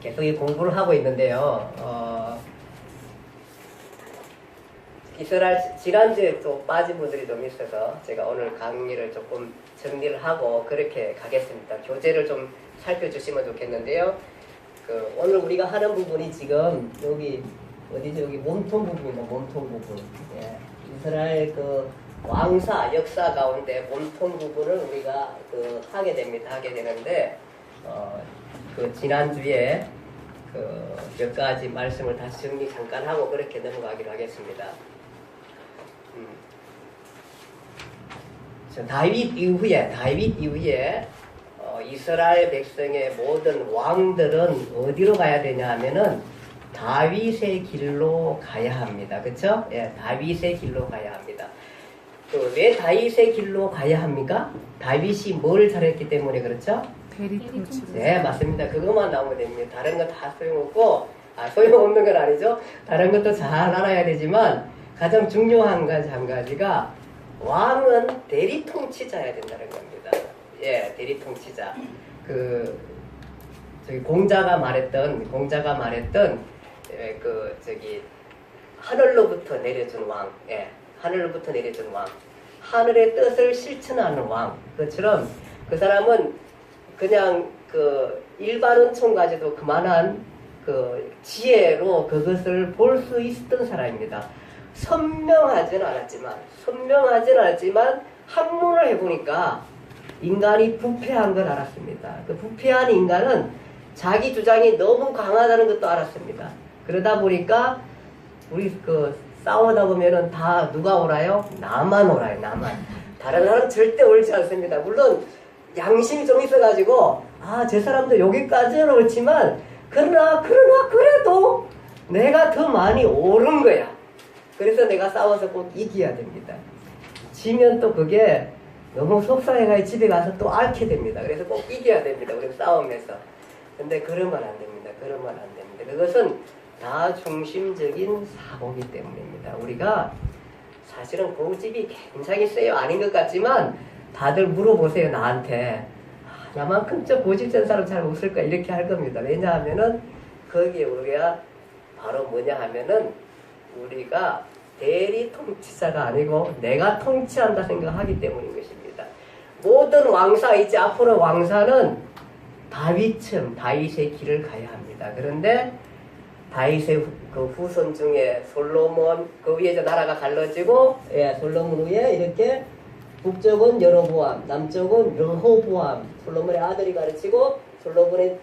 계속 이 공부를 하고 있는데요. 이스라엘 지난주에 또 빠진 분들이 좀 있어서 제가 오늘 강의를 조금 정리를 하고 그렇게 가겠습니다. 교재를 좀 살펴주시면 좋겠는데요. 오늘 우리가 하는 부분이 지금 여기 어디죠? 여기 몸통 부분입니다. 몸통 부분. 예. 이스라엘 왕사 역사 가운데 몸통 부분을 우리가 하게 됩니다. 하게 되는데 지난주에 몇 가지 말씀을 다시 정리 잠깐 하고 그렇게 넘어가기로 하겠습니다. 다윗 이후에 이스라엘 백성의 모든 왕들은 어디로 가야 되냐 하면은 다윗의 길로 가야 합니다. 그쵸? 예, 다윗의 길로 가야 합니다. 왜 다윗의 길로 가야 합니까? 다윗이 뭘 잘했기 때문에 그렇죠? 대리통치. 네, 맞습니다. 그것만 나오면 됩니다. 다른 거 다 소용없고, 소용없는 건 아니죠. 다른 것도 잘 알아야 되지만 가장 중요한 건 한 가지가 왕은 대리통치자야 된다는 겁니다. 예, 대리통치자. 공자가 말했던 하늘로부터 내려준 왕, 예, 하늘로부터 내려준 왕, 하늘의 뜻을 실천하는 왕. 그처럼 그 사람은 그냥 일반 은총 가지도 그만한 지혜로 그것을 볼 수 있었던 사람입니다. 선명하진 않았지만 학문을 해보니까 인간이 부패한 걸 알았습니다. 그 부패한 인간은 자기 주장이 너무 강하다는 것도 알았습니다. 그러다 보니까 우리 싸우다 보면은 다 누가 오라요? 나만 오라요. 나만. 다른 사람 절대 옳지 않습니다. 물론 양심이 좀 있어가지고 제 사람도 여기까지는 옳지만 그러나 그래도 내가 더 많이 옳은 거야. 그래서 내가 싸워서 꼭 이겨야 됩니다. 지면 또 그게 너무 속상해가지고 집에 가서 또 앓게 됩니다. 그래서 꼭 이겨야 됩니다. 우리 싸움에서. 근데 그러면 안 됩니다. 그것은 나 중심적인 사고이기 때문입니다. 우리가 사실은 고집이 굉장히 세요. 아닌 것 같지만 다들 물어보세요. 나한테. 나만큼 저 고집센 사람 잘 없을까? 이렇게 할 겁니다. 왜냐하면은 거기에 우리가 바로 뭐냐 하면은 우리가 대리 통치자가 아니고 내가 통치한다 생각하기 때문인 것입니다. 모든 왕사, 이제 앞으로 왕사는 다윗의 길을 가야 합니다. 그런데 다윗의 후손 중에 솔로몬, 그 위에 나라가 갈라지고, 예, 솔로몬 위에 이렇게 북쪽은 여로보암, 남쪽은 르호보암, 솔로몬의 아들이 가르치고 솔로몬의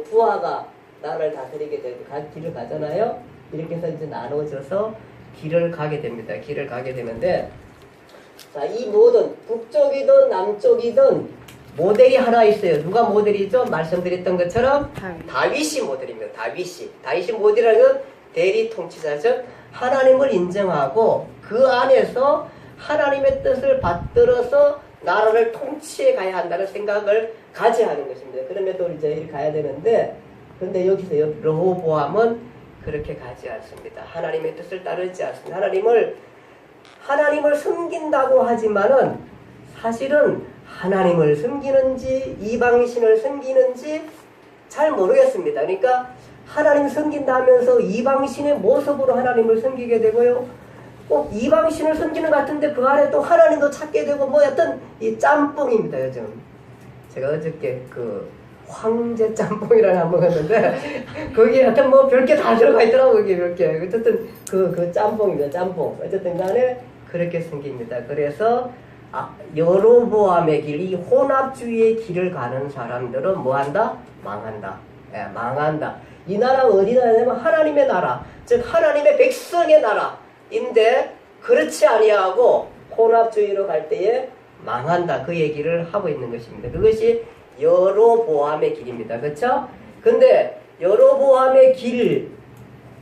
부하가 나라를 다스리게 되고 길을 가잖아요. 이렇게 해서 이제 나눠져서 길을 가게 됩니다. 길을 가게 되는데, 자, 이 모든 북쪽이든 남쪽이든 모델이 하나 있어요. 누가 모델이죠? 말씀드렸던 것처럼 다윗이 모델입니다. 다윗이 모델이라는 건 대리 통치자, 즉 하나님을 인정하고 그 안에서 하나님의 뜻을 받들어서 나라를 통치해 가야 한다는 생각을 가져야 하는 것입니다. 그러면 또 이제 이렇게 가야 되는데, 그런데 여기서 르호보암은 그렇게 가지 않습니다. 하나님의 뜻을 따르지 않습니다. 하나님을 섬긴다고 하지만은 사실은 하나님을 섬기는지 이방신을 섬기는지 잘 모르겠습니다. 그러니까 하나님 섬긴다 하면서 이방신의 모습으로 하나님을 섬기게 되고요. 꼭 이방신을 섬기는 것 같은데 그 안에 또 하나님도 찾게 되고 어떤 이 짬뽕입니다. 요즘 제가 어저께 황제 짬뽕이라는 거 먹었는데 거기에 하여튼 별게 다 들어가 있더라고요. 거기에 별게. 어쨌든 그 짬뽕입니다. 짬뽕. 어쨌든 간에 그렇게 생깁니다. 그래서 여로보암의 길, 이 혼합주의의 길을 가는 사람들은 뭐한다? 망한다. 예, 망한다. 이 나라가 어디 나라냐면 하나님의 나라, 즉 하나님의 백성의 나라인데 그렇지 아니하고 혼합주의로 갈 때에 망한다. 그 얘기를 하고 있는 것입니다. 그것이 여로보암의 길입니다. 그렇죠? 근데 여로보암의 길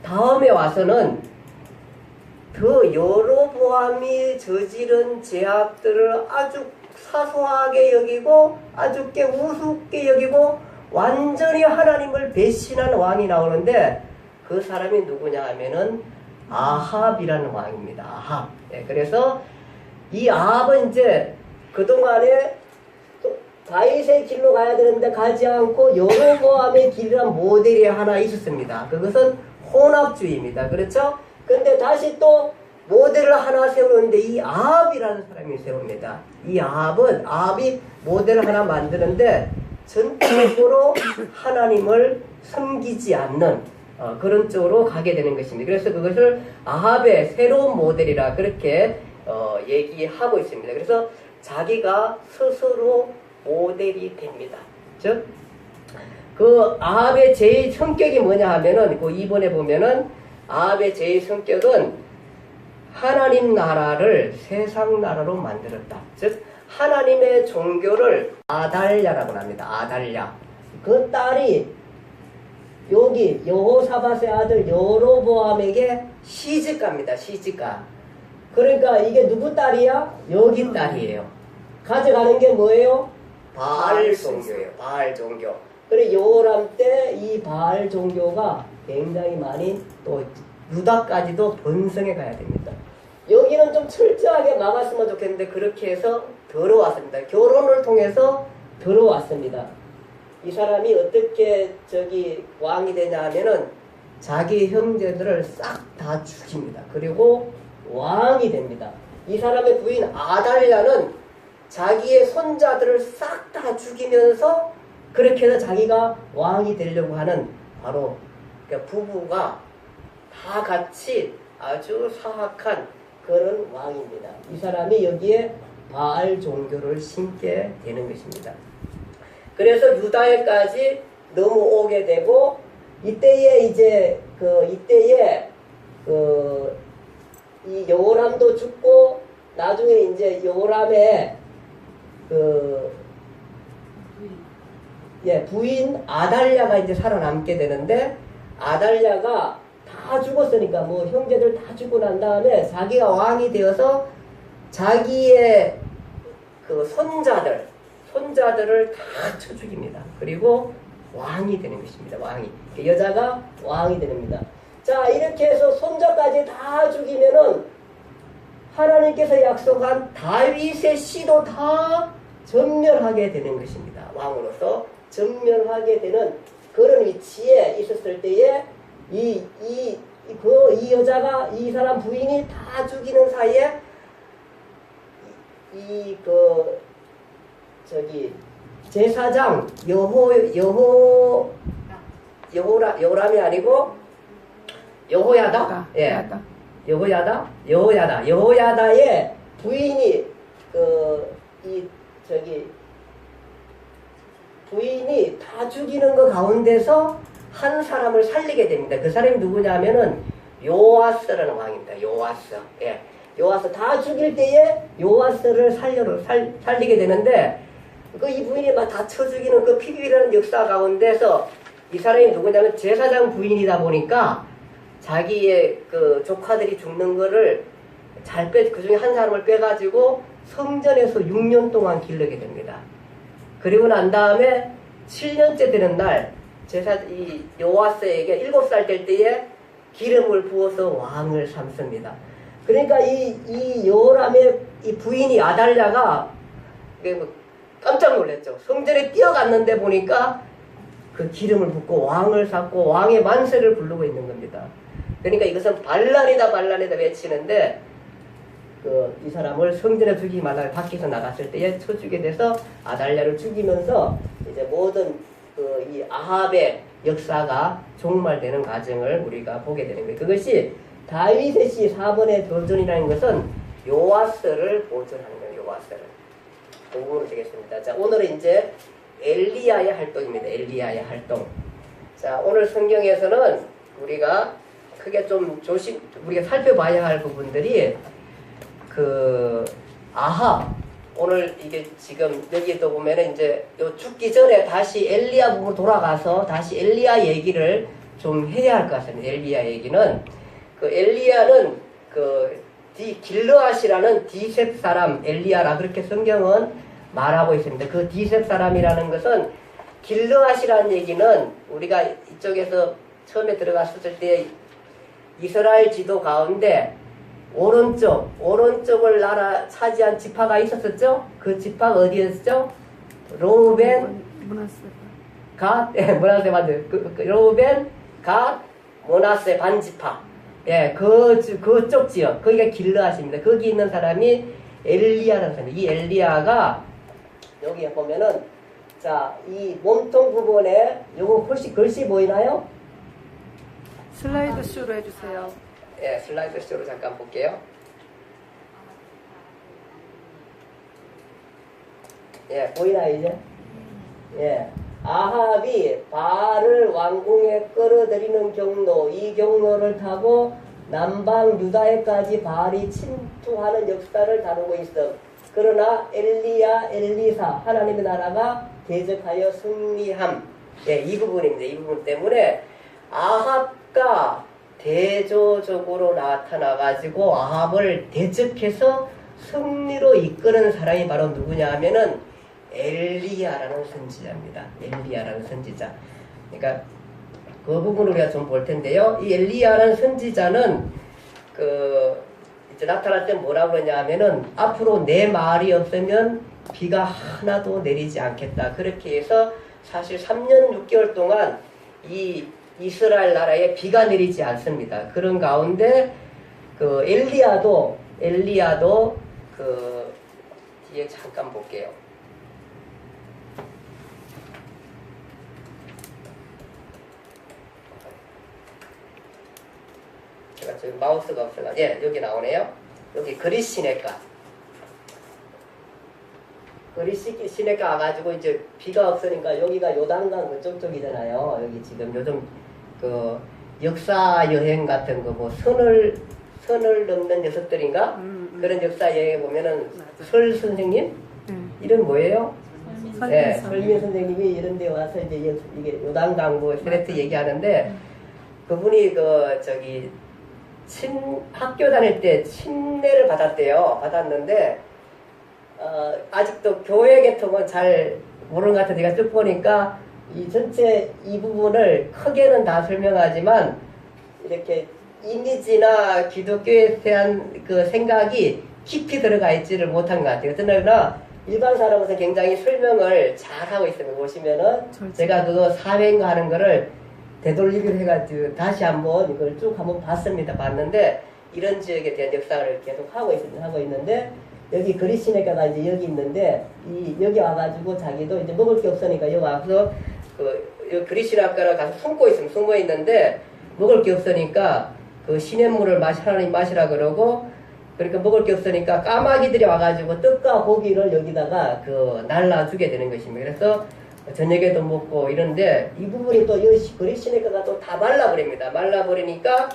다음에 와서는 그 여로보암이 저지른 죄악들을 아주 사소하게 여기고 아주 우습게 여기고 완전히 하나님을 배신한 왕이 나오는데 그 사람이 누구냐 하면은 아합이라는 왕입니다. 아합. 네, 그래서 이 아합은 이제 그동안에 다윗의 길로 가야 되는데 가지 않고 여로보암의 길이란 모델이 하나 있었습니다. 그것은 혼합주의입니다. 그렇죠? 근데 다시 또 모델을 하나 세우는데 이 아합이라는 사람이 세웁니다. 이 아합이 모델을 하나 만드는데 전적으로 하나님을 섬기지 않는 그런 쪽으로 가게 되는 것입니다. 그래서 그것을 아합의 새로운 모델이라 그렇게 얘기하고 있습니다. 그래서 자기가 스스로 모델이 됩니다. 즉, 그 아합의 제 성격이 뭐냐 하면은 그 2번에 보면은 아합의 제 성격은 하나님 나라를 세상 나라로 만들었다. 즉, 하나님의 종교를 아달랴라고 합니다. 아달랴. 그 딸이 여기 여호사밧의 아들 여로보암에게 시집갑니다. 시집가. 그러니까 이게 누구 딸이야? 여기 딸이에요. 가져가는 게 뭐예요? 바알 종교예요. 바알 종교. 그래 여호람 때 이 바알 종교가 굉장히 많이 또 유다까지도 번성해 가야 됩니다. 여기는 좀 철저하게 막았으면 좋겠는데 그렇게 해서 들어왔습니다. 결혼을 통해서 들어왔습니다. 이 사람이 어떻게 왕이 되냐 하면은 자기 형제들을 싹 다 죽입니다. 그리고 왕이 됩니다. 이 사람의 부인 아달랴는 자기의 손자들을 싹 다 죽이면서 그렇게 해서 자기가 왕이 되려고 하는 바로 부부가 다 같이 아주 사악한 그런 왕입니다. 이 사람이 여기에 바알 종교를 신게 되는 것입니다. 그래서 유다에까지 넘어오게 되고 이때에 이 여호람도 죽고 나중에 이제 여호람의 부인 아달랴가 이제 살아남게 되는데 아달랴가 다 죽었으니까 뭐 형제들 다 죽고 난 다음에 자기가 왕이 되어서 자기의 그 손자들을 다 쳐 죽입니다. 그리고 왕이 되는 것입니다. 왕이. 여자가 왕이 됩니다. 자, 이렇게 해서 손자까지 다 죽이면은 하나님께서 약속한 다윗의 씨도 다 전멸하게 되는 것입니다. 왕으로서 전멸하게 되는 그런 위치에 있었을 때에 이 여자가 이 사람 부인이 다 죽이는 사이에 제사장 여호람이 아니고 여호야다? 예. 여호야다의 부인이 부인이 다 죽이는 것 가운데서 한 사람을 살리게 됩니다. 그 사람이 누구냐면은 요아스라는 왕입니다. 요아스. 예. 요아스 다 죽일 때에 요아스를 살리게 되는데 이 부인이 막 다 쳐 죽이는 그 피비라는 역사 가운데서 이 사람이 누구냐면 제사장 부인이다 보니까 자기의 그 조카들이 죽는 거를 그 중에 한 사람을 빼가지고 성전에서 6년 동안 기르게 됩니다. 그리고 난 다음에 7년째 되는 날 이 요아스에게 7살 될 때에 기름을 부어서 왕을 삼습니다. 그러니까 이 여호람의 이 부인이 아달랴가 깜짝 놀랐죠. 성전에 뛰어갔는데 보니까 그 기름을 붓고 왕을 삼고 왕의 만세를 부르고 있는 겁니다. 그러니까 이것은 반란이다 외치는데 이 사람을 성전에 죽이지 말라 밖에서 나갔을 때에 쳐주게 돼서 아달랴를 죽이면서 이제 모든 이 아합의 역사가 종말되는 과정을 우리가 보게 되는 거예요. 그것이 다윗의 씨 4번의 도전이라는 것은 요아스를 보존하는 거예요. 요아스를. 도움으로 되겠습니다. 자, 오늘은 이제 엘리야의 활동입니다. 엘리야의 활동. 자, 오늘 성경에서는 우리가 크게 좀 우리가 살펴봐야 할 부분들이 아합. 오늘 이게 지금 여기도 보면은 이제 죽기 전에 다시 엘리야 부분 돌아가서 다시 엘리야 얘기를 좀 해야 할 것 같습니다. 엘리야 얘기는 엘리야는 길르앗이라는 디셉 사람 엘리야라 그렇게 성경은 말하고 있습니다. 그 디셉 사람이라는 것은 길르앗이라는 얘기는 우리가 이쪽에서 처음에 들어갔을 때 이스라엘 지도 가운데 오른쪽을 차지한 지파가 있었었죠? 그 지파가 어디였죠? 로벤, 문하세. 갓, 문하세 반지, 로벤, 갓, 문하세 반지파. 예, 그쪽 지역, 거기가 길르앗입니다. 거기 있는 사람이 엘리야라는 사람이에요. 이 엘리야가, 여기에 보면은, 자, 이 몸통 부분에, 요거 혹시 글씨 보이나요? 슬라이드 쇼로 해주세요. 예, 슬라이드 쇼로 잠깐 볼게요. 예, 보이나요, 이제? 예. 아합이 바알을 왕궁에 끌어들이는 경로, 이 경로를 타고 남방 유다에까지 바알이 침투하는 역사를 다루고 있어. 그러나 엘리야, 엘리사, 하나님의 나라가 대적하여 승리함. 예, 이 부분입니다. 이 부분 때문에 아합과 대조적으로 나타나가지고 아합을 대적해서 승리로 이끄는 사람이 바로 누구냐 하면은 엘리야라는 선지자입니다. 엘리야라는 선지자. 그러니까 그 부분을 우리가 좀 볼 텐데요. 이 엘리야라는 선지자는 이제 나타날 때 뭐라고 그러냐 하면은 앞으로 내 말이 없으면 비가 하나도 내리지 않겠다. 그렇게 해서 사실 3년 6개월 동안 이 이스라엘 나라에 비가 내리지 않습니다. 그런 가운데 엘리야도 뒤에 잠깐 볼게요. 제가 지금 마우스가 없어가 예, 여기 나오네요. 여기 그리시네가 와가지고 이제 비가 없으니까 여기가 요단강 그쪽 쪽이잖아요. 여기 지금 요즘 역사 여행 같은 거 뭐 선을 넘는 녀석들인가 그런 역사 여행 보면은 설 선생님 이름 뭐예요? 네, 설민 선생님이 이런 데 와서 이제 이게 요단강 뭐 세레트 얘기하는데 그분이 학교 다닐 때 침례를 받았는데 아직도 교회 계통은 잘 모르는 것 같은데 제가 쭉 보니까 이 전체 이 부분을 크게는 다 설명하지만 이렇게 이미지나 기독교에 대한 그 생각이 깊이 들어가 있지를 못한 것 같아요. 그러나 일반 사람으로서 굉장히 설명을 잘 하고 있습니다. 보시면은 제가 그거 사회인가 하는 거를 되돌리기로 해가지고 다시 한번 이걸 쭉 한번 봤는데 이런 지역에 대한 역사를 계속 하고 있는데 여기 그리시네가가 이제 여기 있는데 여기 와가지고 자기도 이제 먹을 게 없으니까 여기 와서 그리시네가를 가서 숨어 있는데 먹을 게 없으니까 그 시냇물을 하나님 마시라 그러고 그러니까 먹을 게 없으니까 까마귀들이 와가지고 떡과 고기를 여기다가 날라주게 되는 것입니다. 그래서 저녁에도 먹고 이런데 이 부분이 또 그리시네가가 또 다 말라버립니다. 말라버리니까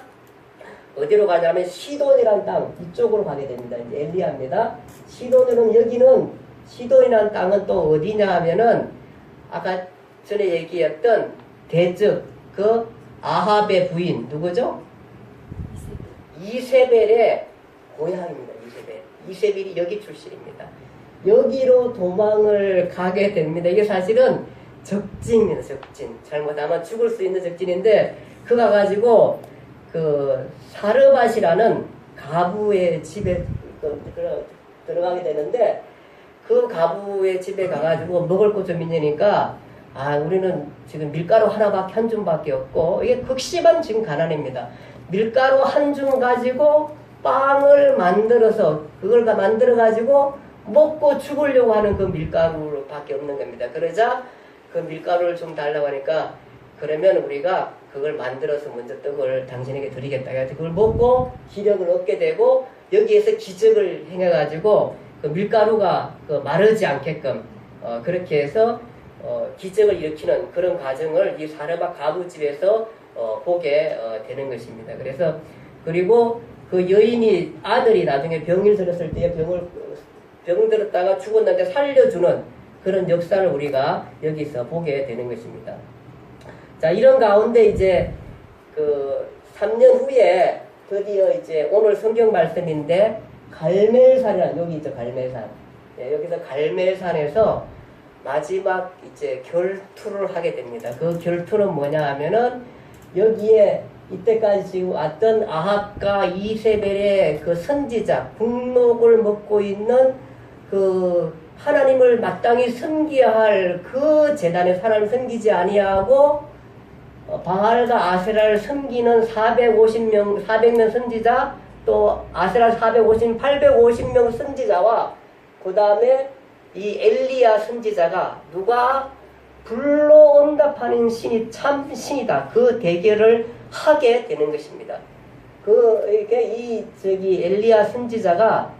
어디로 가냐면 시돈이라는 땅 이쪽으로 가게 됩니다. 이제 엘리야입니다. 시돈이라는 땅은 또 어디냐 하면은 아까 전에 얘기했던 대적 아합의 부인 누구죠? 이세벨의 고향입니다. 이세벨이 여기 출신입니다. 여기로 도망을 가게 됩니다. 이게 사실은 적진입니다. 적진. 잘못하면 죽을 수 있는 적진인데 그 가가지고 사르밧이라는 가부의 집에 들어가게 되는데 그 가부의 집에 가가지고 먹을 것 좀 있으니까 우리는 지금 밀가루 하나밖에 한 줌밖에 없고 이게 극심한 지금 가난입니다. 밀가루 한 줌 가지고 빵을 만들어서 그걸 만들어 가지고 먹고 죽으려고 하는 그 밀가루밖에 없는 겁니다. 그러자 그 밀가루를 좀 달라고 하니까 그러면 우리가 그걸 만들어서 먼저 떡을 당신에게 드리겠다. 그래서 그걸 먹고 기력을 얻게 되고 여기에서 기적을 행해가지고 그 밀가루가 마르지 않게끔 그렇게 해서 기적을 일으키는 그런 과정을 이 사르밧 가부집에서 보게 되는 것입니다. 그리고 그 여인이 아들이 나중에 병을 들었을 때 병 들었다가 죽었는데 살려주는 그런 역사를 우리가 여기서 보게 되는 것입니다. 자, 이런 가운데 이제 3년 후에 드디어 이제 오늘 성경 말씀인데 갈멜산이라는 여기 있죠, 갈멜산. 예, 여기서 갈멜산에서 마지막 이제 결투를 하게 됩니다. 그 결투는 뭐냐 하면은 여기에 이때까지 지금 왔던 아합과 이세벨의 그 선지자, 국록을 먹고 있는 그 하나님을 마땅히 섬겨야 할 그 제단에 하나님을 섬기지 아니하고 바알과 아세라를 섬기는 400명 선지자, 또 아세라 850명 선지자와 그 다음에 이 엘리야 선지자가 누가 불로 응답하는 신이 참 신이다, 그 대결을 하게 되는 것입니다. 이 엘리야 선지자가,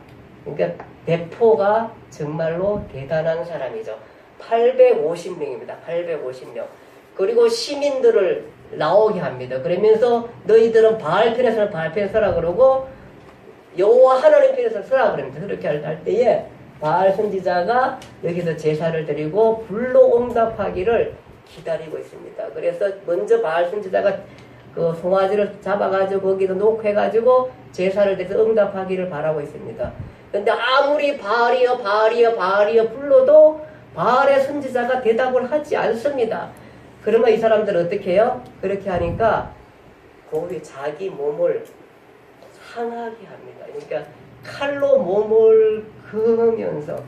그러니까 대포가 정말로 대단한 사람이죠. 850명입니다. 850명. 그리고 시민들을 나오게 합니다. 그러면서 너희들은 바알 편에서는 바알 편에 서라 그러고 여호와 하나님 편에서 서라 그럽니다. 그렇게 할 때에 바알 선지자가 여기서 제사를 드리고 불로 응답하기를 기다리고 있습니다. 그래서 먼저 바알 선지자가 그 송아지를 잡아가지고 거기도 놓고해가지고 제사를 드려서 응답하기를 바라고 있습니다. 근데 아무리 바알이여 불러도 바알의 선지자가 대답을 하지 않습니다. 그러면 이 사람들은 어떻게 해요? 그렇게 하니까 거기 자기 몸을 상하게 합니다. 그러니까 칼로 몸을 그으면서,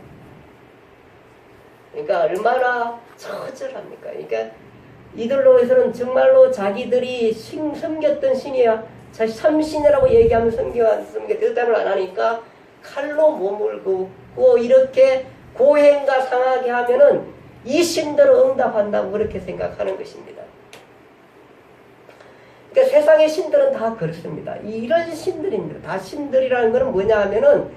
그러니까 얼마나 처절합니까? 그러니까 이들로 해서는 정말로 자기들이 섬겼던 신이야, 참신이라고 얘기하면 섬겨 대답을 안 하니까 칼로 몸을 긋고 이렇게 고행과 상하게 하면은 이 신들을 응답한다고 그렇게 생각하는 것입니다. 그러니까 세상의 신들은 다 그렇습니다. 이런 신들입니다. 다 신들이라는 것은 뭐냐 하면은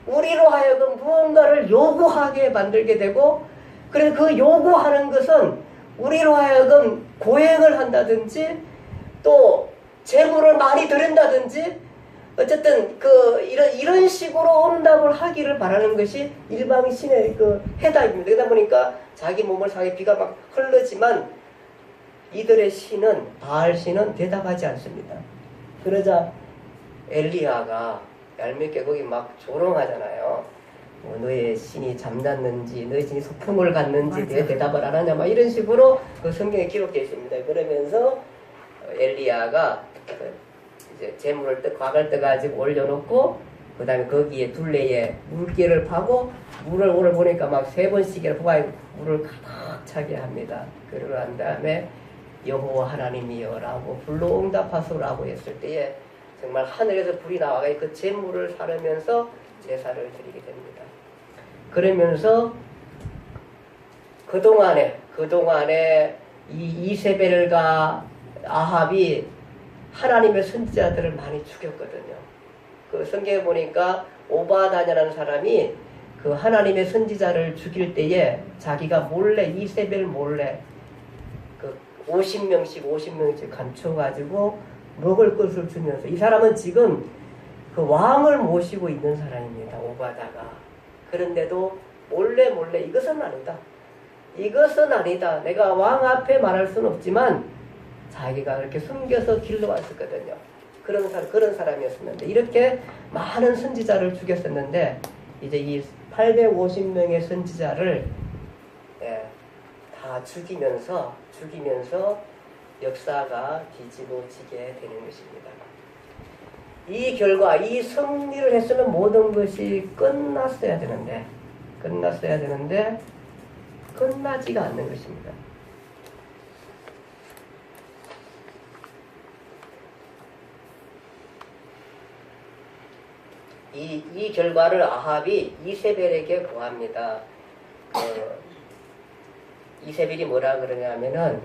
우리로 하여금 무언가를 요구하게 만들게 되고, 그래서 그 요구하는 것은 우리로 하여금 고행을 한다든지 또 재물을 많이 드린다든지 어쨌든 이런 식으로 응답을 하기를 바라는 것이 일방 신의 해답입니다. 그러다 보니까 자기 몸을 상해 비가 막 흐르지만 이들의 신은, 바알 신은 대답하지 않습니다. 그러자 엘리야가 얄밉게 거기 막 조롱하잖아요. 너의 신이 잠잤는지, 너의 신이 소풍을 갔는지 왜 대답을 안 하냐, 막 이런 식으로 그 성경에 기록되어 있습니다. 그러면서 엘리야가 이제 재물을 곽을 떠가지고 올려놓고, 그 다음에 거기에 둘레에 물기를 파고, 물을 오늘 보니까 막 3번씩이나 부어가지고 물을 가득 차게 합니다. 그러고 난 다음에 여호와 하나님이여 라고 불로 응답하소라고 했을 때에 정말 하늘에서 불이 나와서 그 재물을 사르면서 제사를 드리게 됩니다. 그러면서 그동안에 이 이세벨과 아합이 하나님의 선지자들을 많이 죽였거든요. 그 성경에 보니까 오바다냐라는 사람이 그 하나님의 선지자를 죽일 때에 자기가 몰래, 이세벨 몰래 50명씩 감춰가지고 먹을 것을 주면서, 이 사람은 지금 그 왕을 모시고 있는 사람입니다. 오바다가. 그런데도 몰래 이것은 아니다. 내가 왕 앞에 말할 수는 없지만 자기가 그렇게 숨겨서 길러왔었거든요. 그런 사람이었었는데, 이렇게 많은 선지자를 죽였었는데, 이제 이 850명의 선지자를 다 죽이면서 역사가 뒤집어지게 되는 것입니다. 이 결과, 이 승리를 했으면 모든 것이 끝났어야 되는데 끝나지가 않는 것입니다. 이 결과를 아합이 이세벨에게 고합니다. 이세벨이 뭐라 그러냐면은,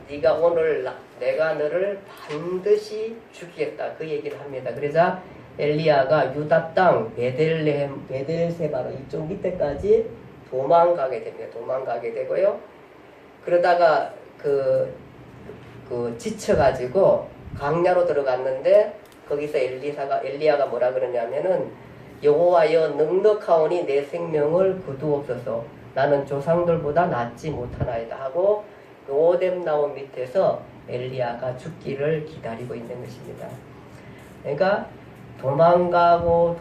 네가 오늘 내가 너를 반드시 죽이겠다, 그 얘기를 합니다. 그러자 엘리야가 유다 땅 베델세바로 이쪽 밑에까지 도망가게 됩니다. 도망가게 되고요. 그러다가 지쳐가지고 강야로 들어갔는데, 거기서 엘리야가 뭐라 그러냐면은, 여호와여 넉넉하오니 내 생명을 거두옵소서, 나는 조상들보다 낫지 못하나이다 하고 오뎀 나무 밑에서 엘리야가 죽기를 기다리고 있는 것입니다. 그러니까 도망가고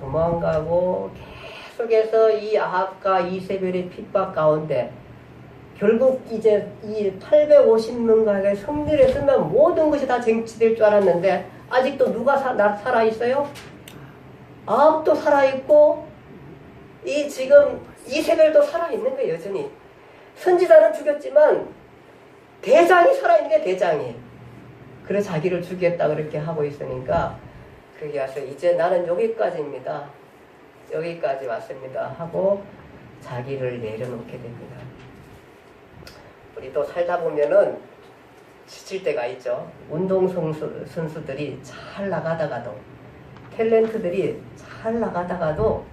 계속해서 이 아합과 이세벨의 핍박 가운데 결국 이제 이 850명가의 승리를 했으면 모든 것이 다 쟁취될 줄 알았는데, 아직도 누가 살아있어요? 아합도 살아있고 이 지금 이세벨도 살아있는 거예요, 여전히. 선지자는 죽였지만 대장이 살아있는 게 대장이. 그래서 자기를 죽이겠다 그렇게 하고 있으니까 그게 와서 이제 나는 여기까지입니다. 여기까지 왔습니다 하고 자기를 내려놓게 됩니다. 우리도 살다 보면은 지칠 때가 있죠. 운동선수들이 잘 나가다가도 탤런트들이 잘 나가다가도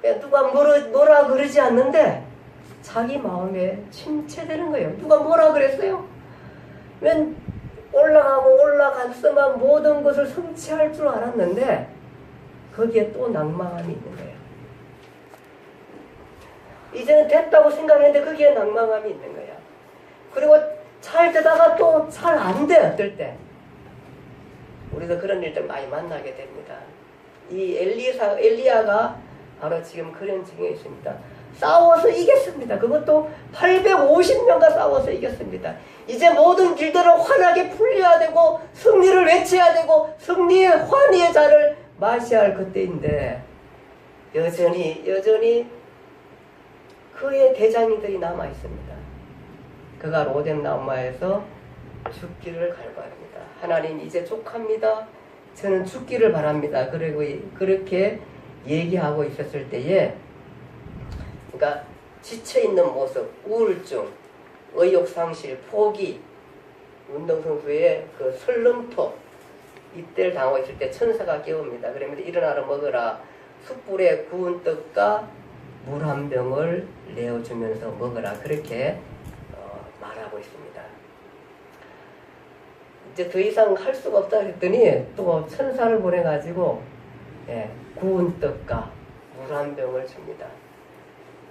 그냥 누가 뭐라 그러지 않는데 자기 마음에 침체되는 거예요. 누가 뭐라 그랬어요? 면 올라가고 올라갔으면 모든 것을 성취할 줄 알았는데 거기에 또 낭망함이 있는 거예요. 이제는 됐다고 생각했는데 거기에 낭망함이 있는 거야. 그리고 잘 되다가 또 잘 안 돼, 어떨 때. 우리도 그런 일들 많이 만나게 됩니다. 이 엘리야가 바로 지금 그런 징에 있습니다. 싸워서 이겼습니다. 그것도 850명과 싸워서 이겼습니다. 이제 모든 길들을 환하게 풀려야 되고 승리를 외쳐야 되고 승리의 환희의 잔을 마셔야 할 그때인데 여전히 그의 대장이들이 남아 있습니다. 그가 로뎀 나무마에서 죽기를 갈구합니다. 하나님 이제 족합니다. 저는 죽기를 바랍니다. 그리고 그렇게 얘기하고 있었을 때에 그러니까 지쳐있는 모습, 우울증, 의욕상실, 포기, 운동선수의 그 슬럼프 이때를 당하고 있을 때 천사가 깨웁니다. 그러면 일어나라 먹으라. 숯불에 구운 떡과 물 한 병을 내어주면서 먹으라. 그렇게 말하고 있습니다. 이제 더 이상 할 수가 없다 했더니 또 천사를 보내가지고 구운 떡과 물 한 병을 줍니다.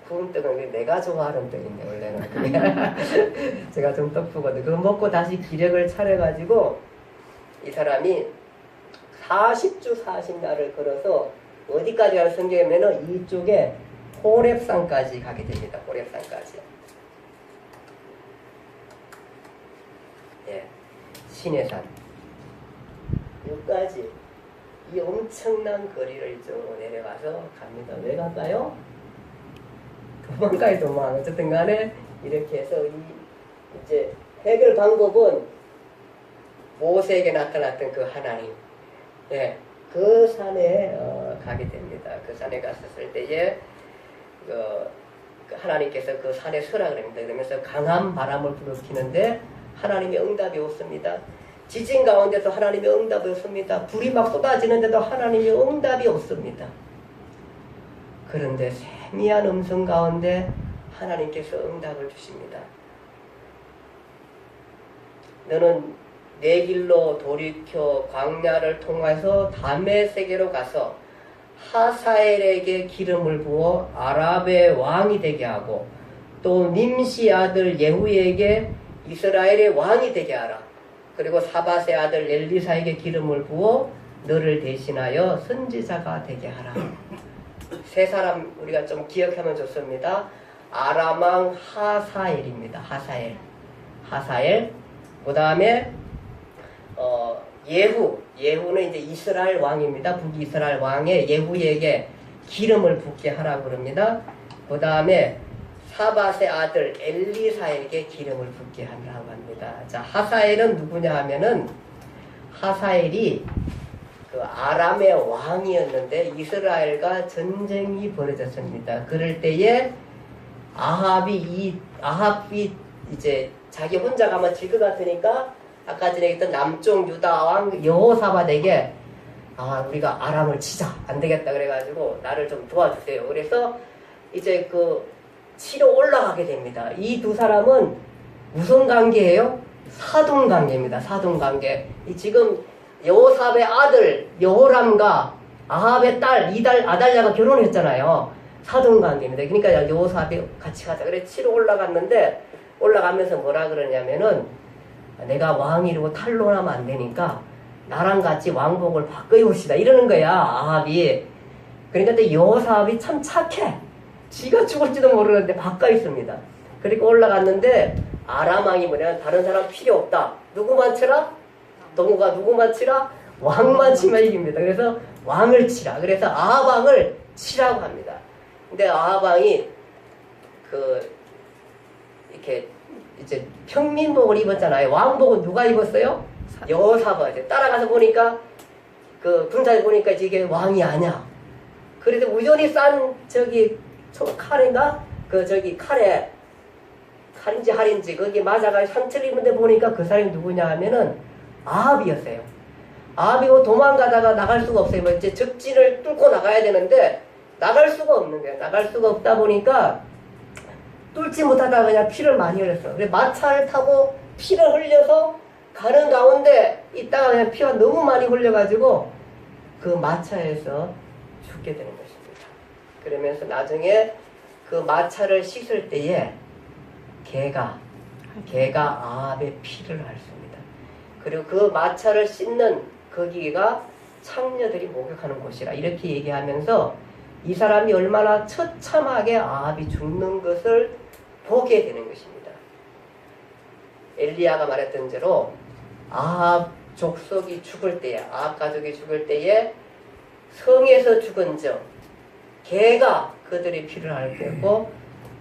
구운 떡은 내가 좋아하는 떡인데 원래는 제가 좀 떡푸거든. 그거 먹고 다시 기력을 차려가지고 이 사람이 40주 40날을 걸어서 어디까지 가는 성경에는 이쪽에 호렙산까지 가게 됩니다. 호렙산까지. 시내산 여기까지 이 엄청난 거리를 이쪽으로 내려가서 갑니다. 왜 갈까요? 도망가요. 어쨌든 간에 이렇게 해서 이제 해결 방법은 모세에게 나타났던 그 하나님 그 산에 가게 됩니다. 그 산에 갔었을 때에 그 하나님께서 그 산에 서라 그럽니다. 그러면서 강한 바람을 불어키는데 하나님의 응답이 없습니다. 지진 가운데서 하나님의 응답이 없습니다. 불이 막 쏟아지는데도 하나님의 응답이 없습니다. 그런데 세미한 음성 가운데 하나님께서 응답을 주십니다. 너는 내 길로 돌이켜 광야를 통해서 다메섹에로 가서 하사엘에게 기름을 부어 아랍의 왕이 되게 하고 또 님시 아들 예후에게 이스라엘의 왕이 되게 하라. 그리고 사밧의 아들 엘리사에게 기름을 부어 너를 대신하여 선지자가 되게 하라. 세 사람 우리가 좀 기억하면 좋습니다. 아람 왕 하사엘입니다. 하사엘. 그 다음에 예후는 이제 이스라엘 왕입니다. 북이스라엘 왕의 예후에게 기름을 붓게 하라고 그럽니다. 그 다음에 사밧의 아들 엘리사에게 기름을 붓게 하라고 합니다. 자, 하사엘은 누구냐 하면은 하사엘이 그 아람의 왕이었는데 이스라엘과 전쟁이 벌어졌습니다. 그럴 때에 아합이 이제 자기 혼자 가면 질 것 같으니까 아까 전에 했던 남쪽 유다 왕 여호사밧에게 우리가 아람을 치자 안 되겠다 그래가지고 나를 좀 도와주세요. 그래서 이제 그 치러 올라가게 됩니다. 이 두 사람은 무슨 관계예요? 사돈 관계입니다. 사돈 관계. 지금 여호사밧의 아들 여호람과 아합의 딸 아달랴가 결혼했잖아요. 사돈 관계입니다. 그러니까 여호사밧이 같이 가자. 그래 치러 올라갔는데 올라가면서 뭐라 그러냐면은 내가 왕이라고 탄로나면 안 되니까 나랑 같이 왕복을 바꿔입읍시다 이러는 거야. 아합이. 그러니까 또 여호사밧이 참 착해. 지가 죽을지도 모르는데 바꿔 있습니다. 그리고 올라갔는데 아람 왕이 뭐냐면 다른 사람 필요 없다. 누구만 치라? 동우가 누구만 치라? 왕만 치면 이깁니다. 그래서 왕을 치라. 그래서 아합 왕을 치라고 합니다. 근데 아합 왕이 이렇게 이제 평민복을 입었잖아요. 왕복은 누가 입었어요? 여호사가 이제 따라가서 보니까 군사에 보니까 이게 왕이 아니야. 그래서 우연히 싼 칼인가 칼인지 할인지 거기 맞아가 상처를 입은데 보니까 그 사람이 누구냐 하면은 아합이었어요. 아합이고 도망가다가 나갈 수가 없어요. 뭐 이제 적진을 뚫고 나가야 되는데 나갈 수가 없는 거예요. 나갈 수가 없다 보니까 뚫지 못하다가 그냥 피를 많이 흘렸어. 그래서 마차를 타고 피를 흘려서 가는 가운데 있다가 그냥 피가 너무 많이 흘려가지고 그 마차에서 죽게 되는 것입니다. 그러면서 나중에 그 마차를 씻을 때에 개가 아합의 피를 핥습니다. 그리고 그 마차를 씻는 거기가 창녀들이 목욕하는 곳이라 이렇게 얘기하면서 이 사람이 얼마나 처참하게 아합이 죽는 것을 보게 되는 것입니다. 엘리야가 말했던 대로 아합 족속이 죽을 때에, 아합 가족이 죽을 때에 성에서 죽은 적 개가 그들의 피를 핥고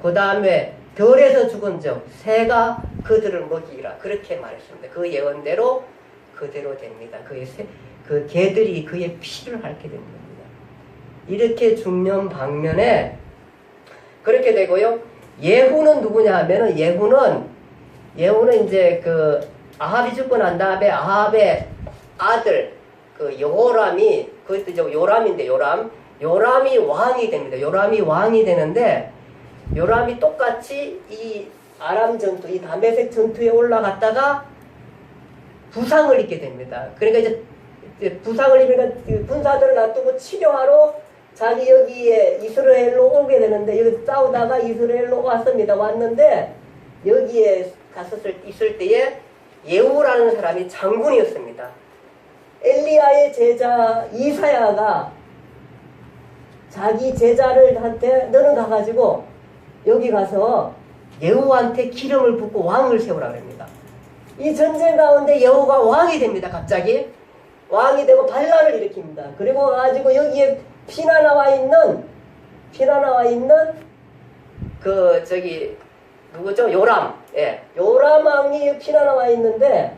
그 다음에 들에서 죽은 적 새가 그들을 먹이라 그렇게 말했습니다. 그 예언대로 그대로 됩니다. 그 개들이 그의 피를 핥게 됩니다. 이렇게 죽는 방면에 그렇게 되고요. 예후는 누구냐 하면은 예후는 이제 아합이 죽고 난 다음에 아합의 아들 여호람이 그것도 이제 요람인데 요람이 왕이 됩니다. 요람이 왕이 되는데 요람이 똑같이 이 아람 전투, 이 다메섹 전투에 올라갔다가 부상을 입게 됩니다. 그러니까 이제 부상을 입으니까 군사들을 놔두고 치료하러 자기 여기에 이스라엘로 오게 되는데 여기 싸우다가 이스라엘로 왔는데 여기에 있을 때에 예후라는 사람이 장군이었습니다. 엘리야의 제자 이사야가 자기 제자들한테 너는 가가지고 여기 가서 예후한테 기름을 붓고 왕을 세우라 그럽니다. 이 전쟁 가운데 예후가 왕이 됩니다. 갑자기 왕이 되고 반란을 일으킵니다. 그리고 가지고 여기에 피나 나와 있는 누구죠? 요람. 예. 요람 왕이 피나 나와 있는데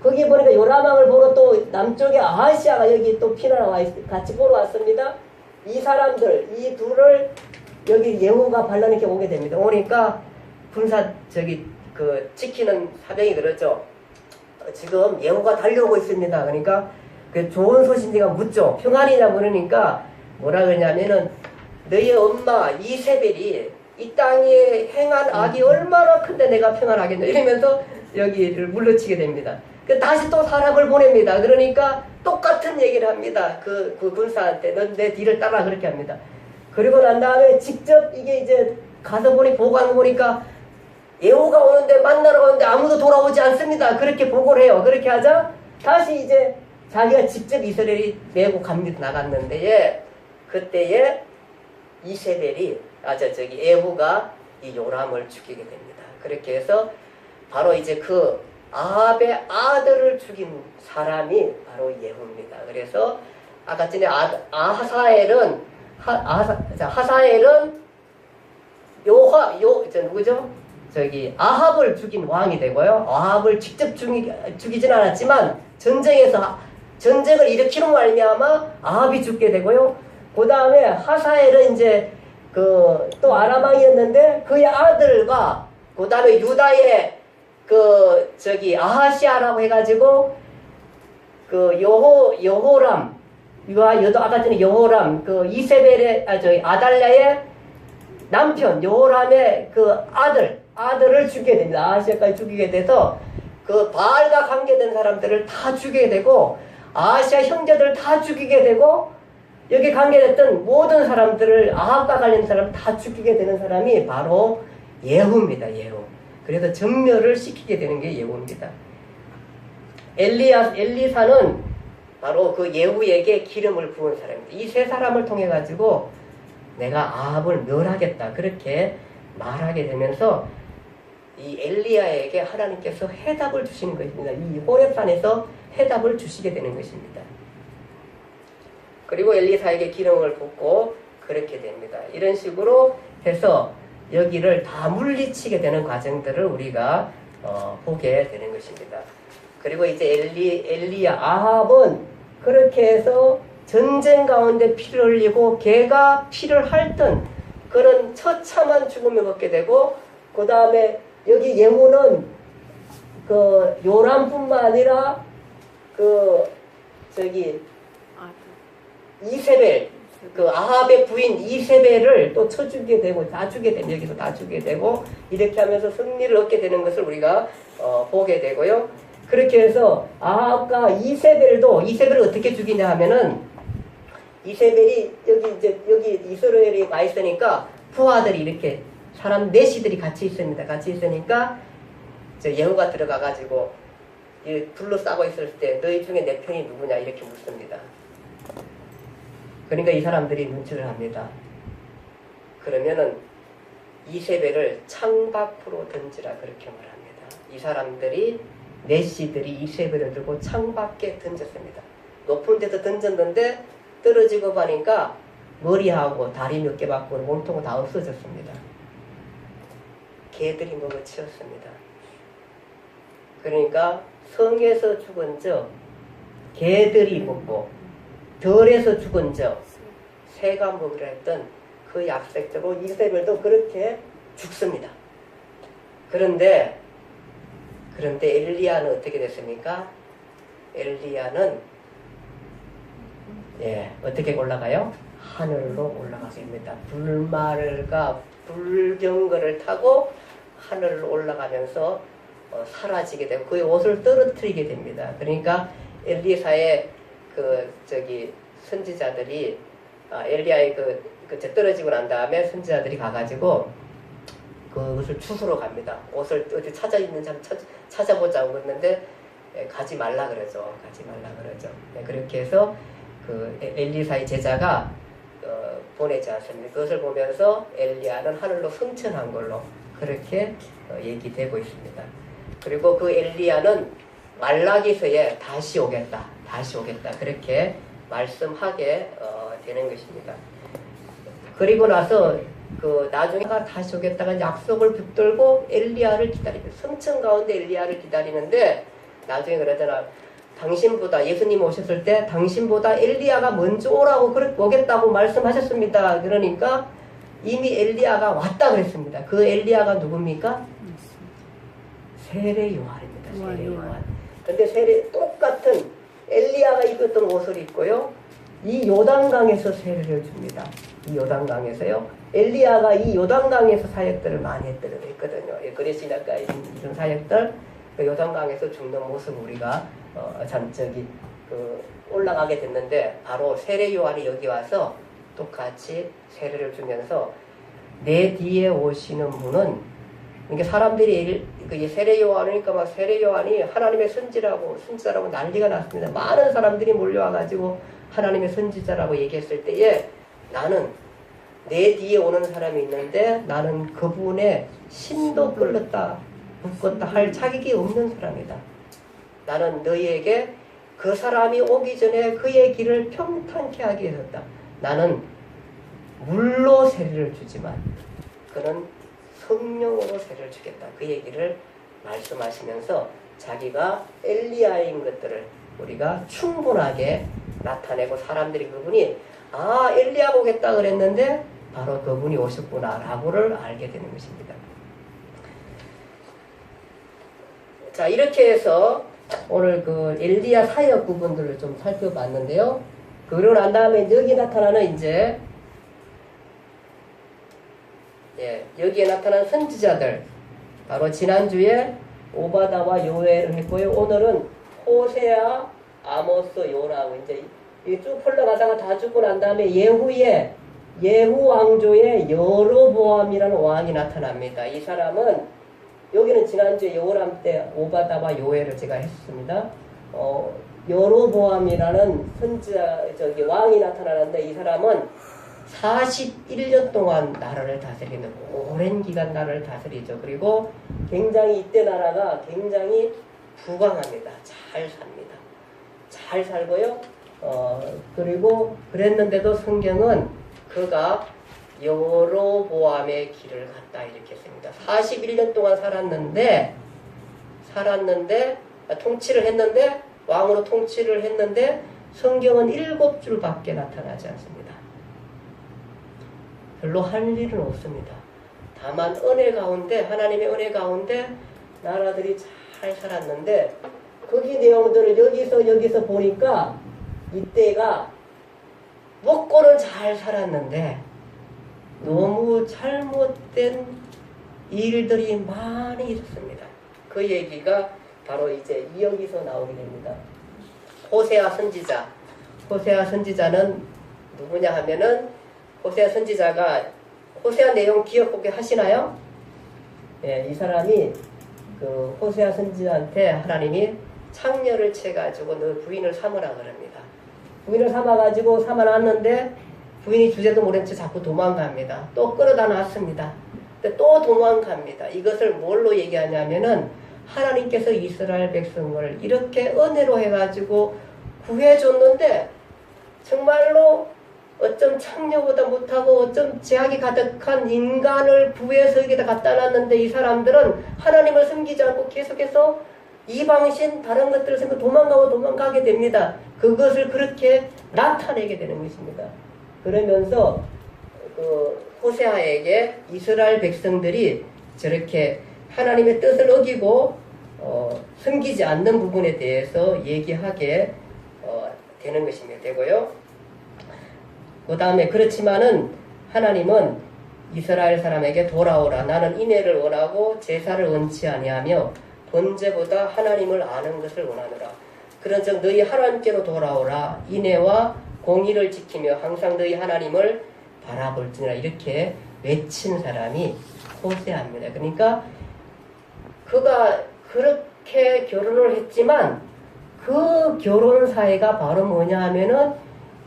거기 보니까 요람 왕을 보러 또 남쪽에 아하시아가 여기 또 피나 나와 같이 보러 왔습니다. 이 사람들 이 둘을 여기 예후가 반란에 이렇게 오게 됩니다. 오니까 군사 지키는 사병이 그러죠. 지금 예후가 달려오고 있습니다. 그러니까 그 좋은 소식인가 묻죠. 평안이냐 물으니까 뭐라 그러냐면은 너희 엄마 이세벨이 이 땅에 행한 악이 얼마나 큰데 내가 평안하겠노 이러면서 여기를 물러치게 됩니다. 다시 또 사람을 보냅니다. 그러니까 똑같은 얘기를 합니다. 그 군사한테 넌 내 뒤를 따라 그렇게 합니다. 그리고 난 다음에 직접 이게 이제 가서 보고하는 거 보니까 예후가 오는데 만나러 가는데 아무도 돌아오지 않습니다. 그렇게 보고를 해요. 그렇게 하자 다시 이제 자기가 직접 이스라엘이 메고 나갔는데 그때에 이세벨이 예후가 이 요람을 죽이게 됩니다. 그렇게 해서 바로 이제 그 아합의 아들을 죽인 사람이 바로 예후입니다. 그래서 아까 전에 하사엘은 누구죠? 아합을 죽인 왕이 되고요. 아합을 직접 죽이진 않았지만 전쟁을 일으키는 말미암아 아합이 죽게 되고요. 그 다음에 하사엘은 이제 또 아람 왕이었는데 그의 아들과 그 다음에 유다의 아하시아라고 해가지고 여호람 아까 전에 여호람 이세벨의 아달랴의 남편 여호람의 아들을 죽이게 됩니다. 아하시아까지 죽이게 돼서 바알과 관계된 사람들을 다 죽이게 되고 아하시아 형제들을 다 죽이게 되고 여기 관계됐던 모든 사람들을 아합과 관련된 사람을 다 죽이게 되는 사람이 바로 예후입니다. 예후. 그래서 전멸을 시키게 되는 게 예후입니다. 엘리사는 바로 그 예후에게 기름을 부은 사람입니다. 이 세 사람을 통해 가지고 내가 아합을 멸하겠다 그렇게 말하게 되면서 이 엘리야에게 하나님께서 해답을 주시는 것입니다. 이 호렙산에서 해답을 주시게 되는 것입니다. 그리고 엘리사에게 기름을 붓고 그렇게 됩니다. 이런 식으로 해서 여기를 다 물리치게 되는 과정들을 우리가 보게 되는 것입니다. 그리고 이제 엘리야 아합은 그렇게 해서 전쟁 가운데 피를 흘리고 걔가 피를 핥던 그런 처참한 죽음을 얻게 되고, 그 다음에 여기 예후는 그 요람뿐만 아니라 이세벨, 그 아합의 부인 이세벨을 또 쳐주게 되고, 다 주게 되면 여기서 다 주게 되고, 이렇게 하면서 승리를 얻게 되는 것을 우리가 보게 되고요. 그렇게 해서 아합과 이세벨을 어떻게 죽이냐 하면은, 이세벨이 여기 이스라엘이 와 있으니까 부하들이 이렇게 사람 내시들이 같이 있습니다. 같이 있으니까 예후가 들어가가지고 둘러싸고 있을 때 너희 중에 내 편이 누구냐 이렇게 묻습니다. 그러니까 이 사람들이 눈치를 합니다. 그러면은 이세벨을 창 밖으로 던지라 그렇게 말합니다. 이 사람들이 내시들이 이세벨을 들고 창 밖에 던졌습니다. 높은 데서 던졌는데 떨어지고 보니까 머리하고 다리 몇 개 받고 몸통은 다 없어졌습니다. 개들이 먹어치웠습니다. 그러니까 성에서 죽은 적 개들이 먹고 덜에서 죽은 적 새가 먹으려 했던 그 약색적으로 이세벨도 그렇게 죽습니다. 그런데 엘리야는 어떻게 됐습니까? 엘리야는 어떻게 올라가요? 하늘로 올라가게 됩니다. 불말과 불경거를 타고 하늘로 올라가면서 사라지게 되고 그의 옷을 떨어뜨리게 됩니다. 그러니까 엘리사의 선지자들이 엘리야의 떨어지고 난 다음에 선지자들이 가가지고 그것을 추수로 갑니다. 옷을 어디 찾아 있는지 한번 찾아보자고 그랬는데 가지 말라 그러죠. 그렇게 해서 엘리사의 제자가 보내지 않습니다. 그것을 보면서 엘리야는 하늘로 승천한 걸로 그렇게 얘기되고 있습니다. 그리고 그 엘리야는 말라기서에 다시 오겠다 그렇게 말씀하게 되는 것입니다. 그리고 나서 나중에 다시 오겠다가 약속을 붙들고 엘리야를 기다립니다. 성천 가운데 엘리야를 기다리는데 나중에 그러잖아. 당신보다 예수님 오셨을 때 당신보다 엘리야가 먼저 오겠다고 말씀하셨습니다. 그러니까 이미 엘리야가 왔다 그랬습니다. 그 엘리야가 누굽니까? 세례 요한입니다. 세례 요한. 근데 똑같은 엘리야가 입었던 옷을 입고요. 이 요단강에서 세례를 줍니다. 이 요단강에서요. 엘리야가 이 요단강에서 사역들을 많이 했거든요. 그레시나가 이런 사역들 요단강에서 죽는 모습 우리가 올라가게 됐는데 바로 세례 요한이 여기 와서 똑같이 세례를 주면서 내 뒤에 오시는 분은 그러니까 사람들이 세례 요한이니까 막 세례 요한이 하나님의 선지자라고 난리가 났습니다. 많은 사람들이 몰려와가지고 하나님의 선지자라고 얘기했을 때에 나는 내 뒤에 오는 사람이 있는데 나는 그분의 신도 끌렸다 묶었다 할 자격이 없는 사람이다. 나는 너희에게 그 사람이 오기 전에 그의 길을 평탄케 하게 했다. 나는 물로 세례를 주지만 그는 성령으로 세례를 주겠다. 그 얘기를 말씀하시면서 자기가 엘리야인 것들을 우리가 충분하게 나타내고 사람들이 그분이 엘리야 오겠다 그랬는데 바로 그분이 오셨구나 라고를 알게 되는 것입니다. 자, 이렇게 해서 오늘 엘리야 사역 부분들을 좀 살펴봤는데요. 그러고 난 다음에 여기 나타나는 여기에 나타난 선지자들 바로 지난주에 오바다와 요엘을 했고요. 오늘은 호세아, 아모스, 요나하고 이제 쭉 흘러가다가 다 죽고 난 다음에 예후 왕조의 여로보암이라는 왕이 나타납니다. 이 사람은 여기는 지난주에 여호람 때 오바다와 요엘을 제가 했습니다. 여로보암이라는 왕이 나타나는데 이 사람은 41년 동안 나라를 다스리는 오랜 기간 나라를 다스리죠. 그리고 굉장히 이때 나라가 굉장히 부강합니다. 잘 삽니다. 잘 살고요. 그리고 그랬는데도 성경은 그가 여로보암의 길을 갔다 이렇게 했습니다. 41년 동안 살았는데 통치를 했는데 왕으로 통치를 했는데 성경은 7줄밖에 나타나지 않습니다. 별로 할 일은 없습니다. 다만 은혜 가운데 하나님의 은혜 가운데 나라들이 잘 살았는데 거기 내용들을 여기서 보니까 이때가 먹고는 잘 살았는데 너무 잘못된 일들이 많이 있었습니다. 그 얘기가 바로 이제 여기서 나오게 됩니다. 호세아 선지자는 누구냐 하면은 호세아 선지자가 호세아 내용 기억하게 하시나요? 예, 이 사람이 그 호세아 선지자한테 하나님이 창녀를 채가지고 너 부인을 삼으라 그럽니다. 부인을 삼아놨는데 부인이 주제도 모른 채 자꾸 도망갑니다. 또 끌어다 놨습니다. 근데 또 도망갑니다. 이것을 뭘로 얘기하냐면은 하나님께서 이스라엘 백성을 이렇게 은혜로 해가지고 구해줬는데 정말로 어쩜 창녀보다 못하고 어쩜 제약이 가득한 인간을 부에서 여기다 갖다 놨는데 이 사람들은 하나님을 섬기지 않고 계속해서 이방신 다른 것들을 생각 도망가게 됩니다. 그것을 그렇게 나타내게 되는 것입니다. 그러면서 호세아에게 이스라엘 백성들이 저렇게 하나님의 뜻을 어기고 섬기지 않는 부분에 대해서 얘기하게 되는 것입니다. 되고요. 그 다음에 그렇지만은 하나님은 이스라엘 사람에게 돌아오라. 나는 인애를 원하고 제사를 원치 아니하며 번제보다 하나님을 아는 것을 원하노라. 그런즉 너희 하나님께로 돌아오라. 인애와 공의를 지키며 항상 너희 하나님을 바라볼지니라. 이렇게 외친 사람이 호세아입니다. 그러니까 그가 그렇게 결혼을 했지만 그 결혼 사이가 바로 뭐냐 하면은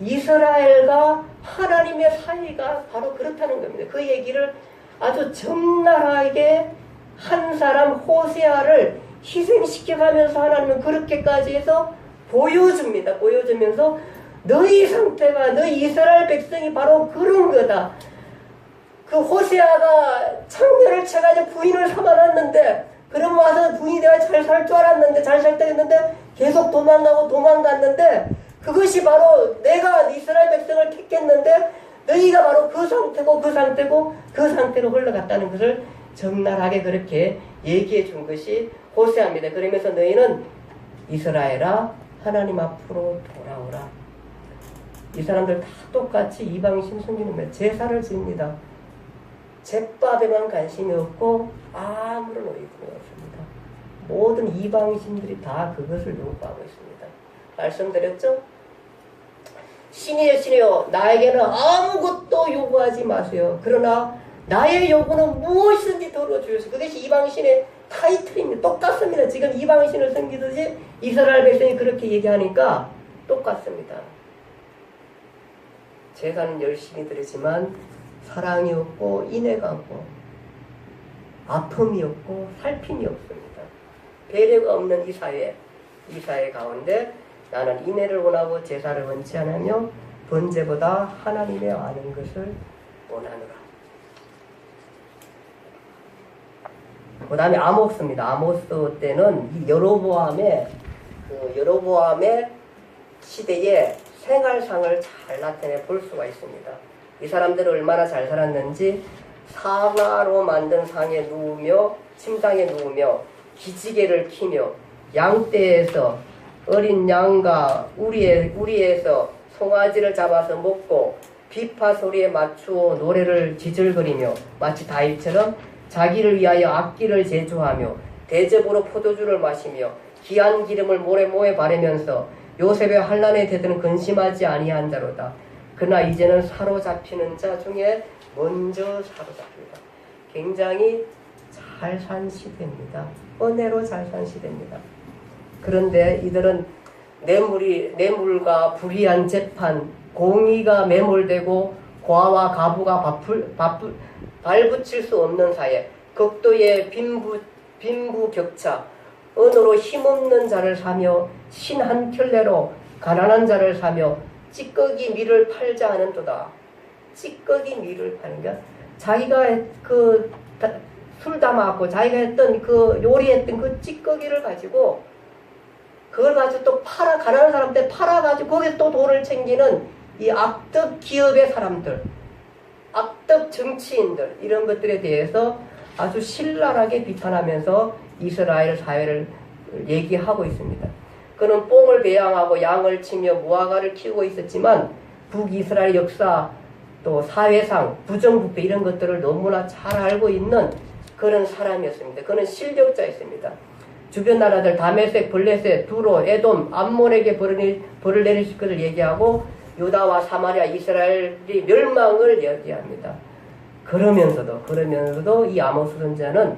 이스라엘과 하나님의 사이가 바로 그렇다는 겁니다. 그 얘기를 아주 적나라하게 한 사람 호세아를 희생시켜가면서 하나님은 그렇게까지 해서 보여줍니다. 보여주면서 너희 상태가 너희 이스라엘 백성이 바로 그런 거다. 그 호세아가 창녀를 채가지고 부인을 삼아놨는데 그럼 와서 부인이 내가 잘 살 줄 알았는데 잘 살다 했는데 계속 도망갔는데 그것이 바로 내가 이스라엘 백성을 택했는데 너희가 바로 그 상태로 흘러갔다는 것을 적나라하게 그렇게 얘기해 준 것이 호세아입니다. 그러면서 너희는 이스라엘아 하나님 앞으로 돌아오라. 이 사람들 다 똑같이 이방신 섬기는 거예요. 제사를 지닙니다. 잿밥에만 관심이 없고 아무런 의심이 없습니다. 모든 이방신들이 다 그것을 요구하고 있습니다. 말씀드렸죠? 신이여 나에게는 아무것도 요구하지 마세요. 그러나 나의 요구는 무엇이든지 들어주셔서 그것이 이방신의 타이틀입니다. 똑같습니다. 지금 이방신을 섬기듯이 이스라엘 백성이 그렇게 얘기하니까 똑같습니다. 제사는 열심히 드리지만 사랑이 없고 인애가 없고 아픔이 없고 살핌이 없습니다. 배려가 없는 이 사회 가운데 나는 인애를 원하고 제사를 원치 않으며 번제보다 하나님의 아는 것을 원하노라. 그 다음에 아모스입니다. 아모스 때는 이 여로보암의 시대의 생활상을 잘 나타내 볼 수가 있습니다. 이 사람들은 얼마나 잘 살았는지 상아로 만든 상에 누우며 침상에 누우며 기지개를 키며 양떼에서 어린 양과 우리에서 송아지를 잡아서 먹고 비파 소리에 맞추어 노래를 지질거리며 마치 다윗처럼 자기를 위하여 악기를 제조하며 대접으로 포도주를 마시며 귀한 기름을 모래모에 바르면서 요셉의 환난에 대드는 근심하지 아니한 자로다. 그러나 이제는 사로잡히는 자 중에 먼저 사로잡힙니다. 굉장히 잘 산 시대입니다. 은혜로 잘 산 시대입니다. 그런데 이들은 뇌물과 불의한 재판, 공의가 매몰되고 고아와 가부가 발붙일 수 없는 사회, 극도의 빈부격차, 언어로 힘없는 자를 사며 신 한 켤레로 가난한 자를 사며 찌꺼기 밀을 팔자 하는도다. 찌꺼기 밀을 파는 거. 자기가 그 술 담아갖고 자기가 했던 그 요리했던 그 찌꺼기를 가지고 그걸 가지고 또 가난한 사람한테 팔아가지고 거기서 또 돈을 챙기는 이 악덕 기업의 사람들, 악덕 정치인들, 이런 것들에 대해서 아주 신랄하게 비판하면서 이스라엘 사회를 얘기하고 있습니다. 그는 뽕을 배양하고 양을 치며 무화과를 키우고 있었지만 북이스라엘 역사 또 사회상 부정부패 이런 것들을 너무나 잘 알고 있는 그런 사람이었습니다. 그는 실력자였습니다. 주변 나라들 다메섹, 블레셋, 두로, 에돔, 암몬에게 벌을 내리실 것을 얘기하고 유다와 사마리아, 이스라엘이 멸망을 얘기합니다. 그러면서도 이 아모스 선지자는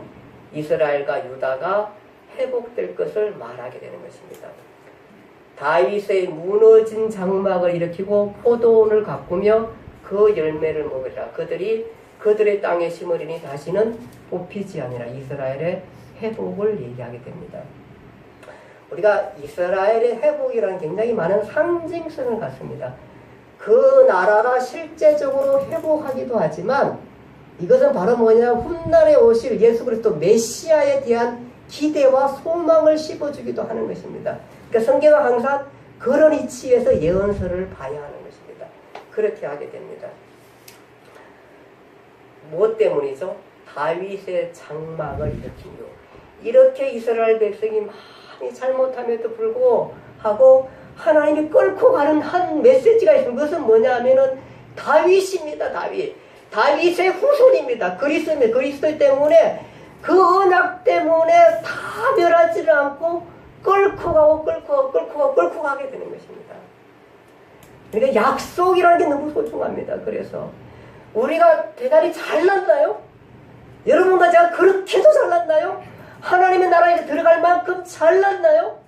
이스라엘과 유다가 회복될 것을 말하게 되는 것입니다. 다윗의 무너진 장막을 일으키고 포도원을 가꾸며 그 열매를 먹으라. 그들의 땅에 심으리니 다시는 뽑히지 아니라. 이스라엘의 회복을 얘기하게 됩니다. 우리가 이스라엘의 회복이라는 굉장히 많은 상징성을 갖습니다. 그 나라가 실제적으로 회복하기도 하지만 이것은 바로 뭐냐, 훗날에 오실 예수 그리스도 메시아에 대한 기대와 소망을 씹어주기도 하는 것입니다. 그러니까 성경은 항상 그런 이치에서 예언서를 봐야 하는 것입니다. 그렇게 하게 됩니다. 무엇 때문이죠? 다윗의 장막을 일으킨 요. 이렇게 이스라엘 백성이 많이 잘못함에도 불구하고 하나님이 끌고 가는 한 메시지가 있습니다. 그것은 뭐냐 하면은 다윗입니다. 다윗의 후손입니다. 그리스도 때문에 그 언약 때문에 다 멸하지를 않고 끌고 가게 되는 것입니다. 그러니까 약속이라는 게 너무 소중합니다. 그래서 우리가 대단히 잘났나요? 여러분과 제가 그렇게도 잘났나요? 하나님의 나라에 들어갈 만큼 잘났나요?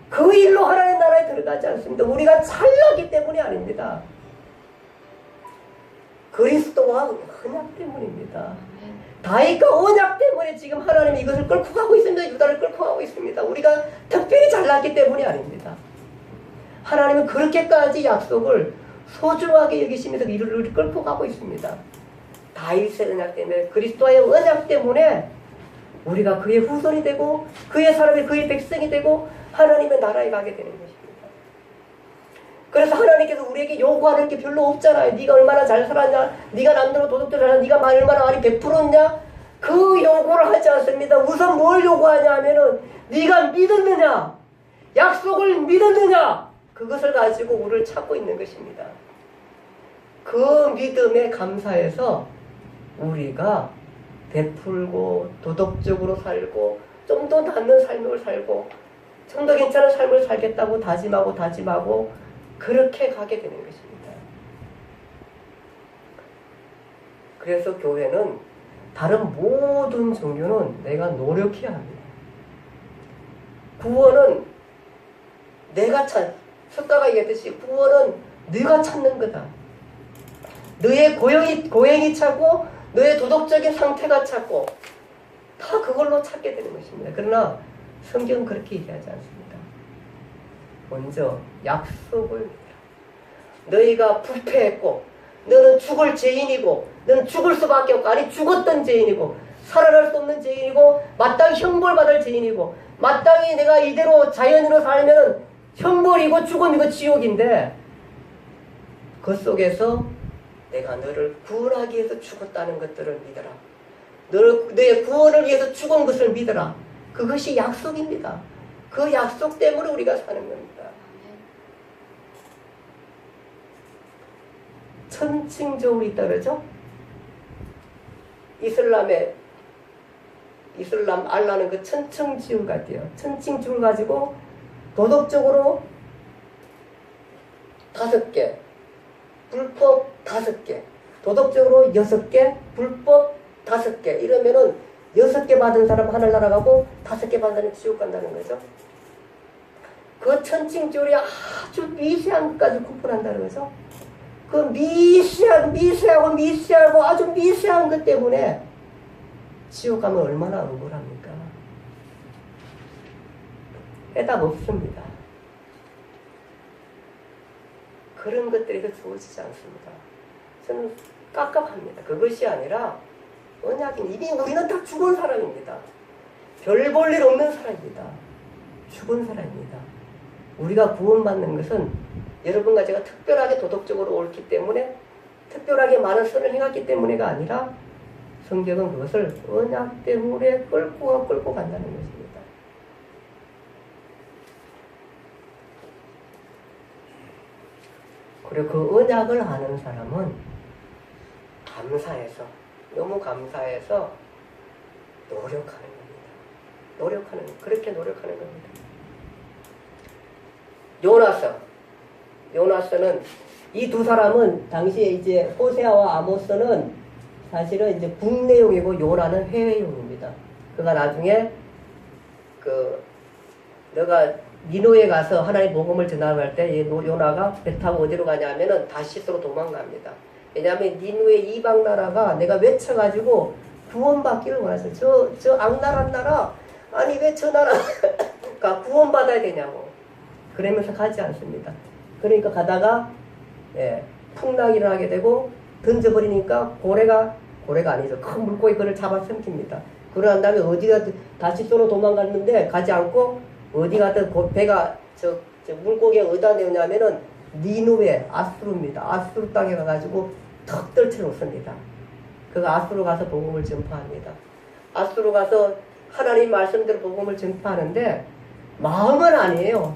그 일로 하나님의 나라에 들어가지 않습니다. 우리가 잘났기 때문이 아닙니다. 그리스도와 언약 때문입니다. 다윗과 언약 때문에 지금 하나님이 이것을 끌고 가고 있습니다. 유다를 끌고 가고 있습니다. 우리가 특별히 잘났기 때문이 아닙니다. 하나님은 그렇게까지 약속을 소중하게 여기시면서 이를 끌고 가고 있습니다. 다윗의 언약 때문에, 그리스도의 언약 때문에 우리가 그의 후손이 되고 그의 사람이 그의 백성이 되고 하나님의 나라에 가게 되는 것입니다. 그래서 하나님께서 우리에게 요구하는 게 별로 없잖아요. 네가 얼마나 잘 살았냐, 네가 남들보다 도덕적으로 살았냐, 네가 얼마나 많이 베풀었냐, 그 요구를 하지 않습니다. 우선 뭘 요구하냐 하면은 네가 믿었느냐, 약속을 믿었느냐, 그것을 가지고 우리를 찾고 있는 것입니다. 그 믿음에 감사해서 우리가 베풀고 도덕적으로 살고 좀 더 낫는 삶을 살고 좀 더 괜찮은 삶을 살겠다고 다짐하고 그렇게 가게 되는 것입니다. 그래서 교회는 다른 모든 종교는 내가 노력해야 합니다. 구원은 석가가 얘기했듯이 구원은 네가 찾는 거다. 너의 고행이 찾고 너의 도덕적인 상태가 찾고 다 그걸로 찾게 되는 것입니다. 그러나 성경은 그렇게 얘기하지 않습니다. 먼저 약속을 믿으라. 너희가 부패했고 너는 죽을 죄인이고 너는 죽을 수밖에 없고, 아니 죽었던 죄인이고 살아날 수 없는 죄인이고 마땅히 형벌받을 죄인이고 마땅히 내가 이대로 자연으로 살면 형벌이고 죽음이고 지옥인데 그 속에서 내가 너를 구원하기 위해서 죽었다는 것들을 믿어라. 너의 구원을 위해서 죽은 것을 믿어라. 그것이 약속입니다. 그 약속 때문에 우리가 사는 겁니다. 천칭조울이 있다 그러죠? 이슬람 알라는 그 천칭지울 같아요. 천칭지울 가지고 도덕적으로 5개, 불법 5개, 도덕적으로 6개, 불법 5개, 이러면은 6개 받은 사람 하늘나라 가고 5개 받은 사람 지옥 간다는 거죠. 그 천칭지울이 아주 미세한 것까지 구분한다는 거죠. 그 미세하고 아주 미세한 것 때문에 지옥 가면 얼마나 억울합니까? 해답 없습니다. 그런 것들에서 주어지지 않습니다. 저는 깝깝합니다. 그것이 아니라 언약인 이미 우리는 다 죽은 사람입니다. 별 볼 일 없는 사람입니다. 죽은 사람입니다. 우리가 구원받는 것은 여러분과 제가 특별하게 도덕적으로 옳기 때문에 특별하게 많은 선을 행했기 때문에가 아니라 성경은 그것을 언약 때문에 끌고 간다는 것입니다. 그리고 그 언약을 아는 사람은 감사해서 너무 감사해서 노력하는 겁니다. 그렇게 노력하는 겁니다. 요나서는 이 두 사람은 당시에 이제 호세아와 아모스는 사실은 이제 북내용이고 요나는 해외용입니다. 그가 나중에 너가 니누에 가서 하나님의 복음을 전하러 때 요나가 배 타고 어디로 가냐면은 다시스로 도망갑니다. 왜냐하면 니누의 이방 나라가 내가 외쳐가지고 구원받기를 원했어요. 저 악랄한 나라 아니 왜 저 나라가 구원받아야 되냐고 그러면서 가지 않습니다. 그러니까 가다가 풍랑이 일어나게 되고 던져버리니까 고래가 아니죠. 큰 물고기 그를 잡아 삼킵니다. 그러한 다음에 어디가 다시스로 도망갔는데 가지 않고 어디 가든 배가 저 물고기가 어디다 내오냐면은 니누에 아수르입니다. 아수르 땅에 가가지고 턱 떨쳐놓습니다. 그가 아수르 가서 복음을 전파합니다. 아수르 가서 하나님 말씀대로 복음을 전파하는데 마음은 아니에요.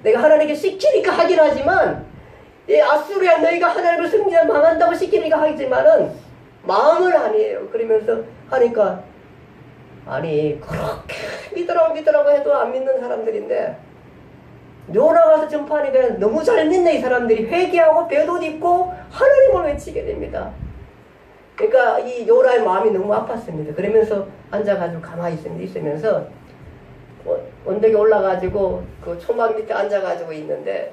내가 하나님께 시키니까 하긴 하지만 아수르야 너희가 하나님을 승리하면 망한다고 시키니까 하지만은 마음은 아니에요. 그러면서 하니까 아니 그렇게 믿으라고 해도 안 믿는 사람들인데 요나 가서 전파하니까 너무 잘 믿네. 이 사람들이 회개하고 배옷 입고 하나님을 외치게 됩니다. 그러니까 이 요나의 마음이 너무 아팠습니다. 그러면서 앉아가지고 가만히 있으면서 언덕에 올라가지고 그 초막 밑에 앉아가지고 있는데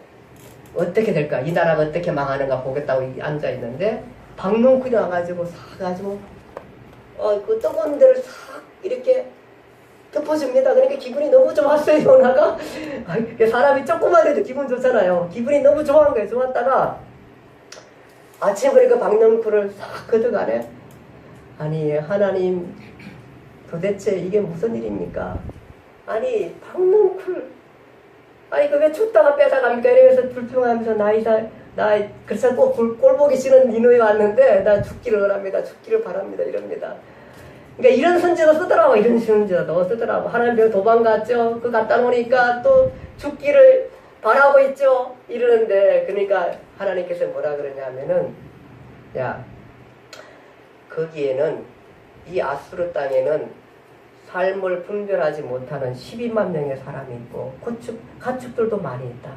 어떻게 될까? 이 나라가 어떻게 망하는가 보겠다고 앉아있는데 박농쿨이 와가지고 사가지고 그 뜨거운 데를 싹 이렇게 덮어줍니다. 그러니까 기분이 너무 좋았어요. 요나가 사람이 조금만 해도 기분 좋잖아요. 기분이 너무 좋은 거예요. 좋았다가 아침에 그러니까 박농쿨을 싹 걷어가네. 아니 하나님 도대체 이게 무슨 일입니까? 아니 박농쿨 아니 그 왜 춥다가 뺏어갑니까? 이러면서 불평하면서 나 그래서 꼭 꼴 보기 싫은 니누에 왔는데 나 죽기를 원합니다. 죽기를 바랍니다. 이럽니다. 그러니까 이런 선지도 쓰더라고. 이런 선지도 쓰더라고. 하나님 도망갔죠. 그 갖다 놓으니까 또 죽기를 바라고 있죠. 이러는데 그러니까 하나님께서 뭐라 그러냐면은 야 거기에는 이 아수르 땅에는 삶을 분별하지 못하는 12만 명의 사람이 있고 가축들도 많이 있다.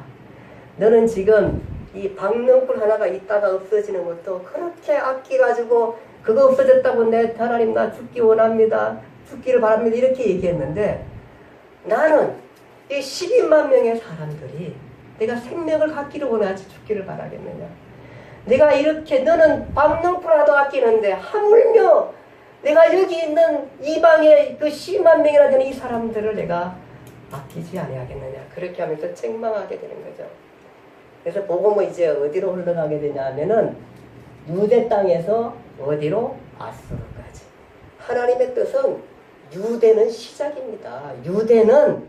너는 지금 이 박농쿨 하나가 있다가 없어지는 것도 그렇게 아끼가지고 그거 없어졌다고 내 하나님 나 죽기 원합니다. 죽기를 바랍니다. 이렇게 얘기했는데 나는 이 12만 명의 사람들이 내가 생명을 갖기를 원하지 죽기를 바라겠느냐. 내가 이렇게 너는 박농쿨 하나도 아끼는데 하물며 내가 여기 있는 이방의 그 12만 명이나 되는 이 사람들을 내가 아끼지 아니하겠느냐. 그렇게 하면서 책망하게 되는 거죠. 그래서 복음은 이제 어디로 흘러가게 되냐 하면은 유대 땅에서 어디로? 아수르까지. 하나님의 뜻은 유대는 시작입니다. 유대는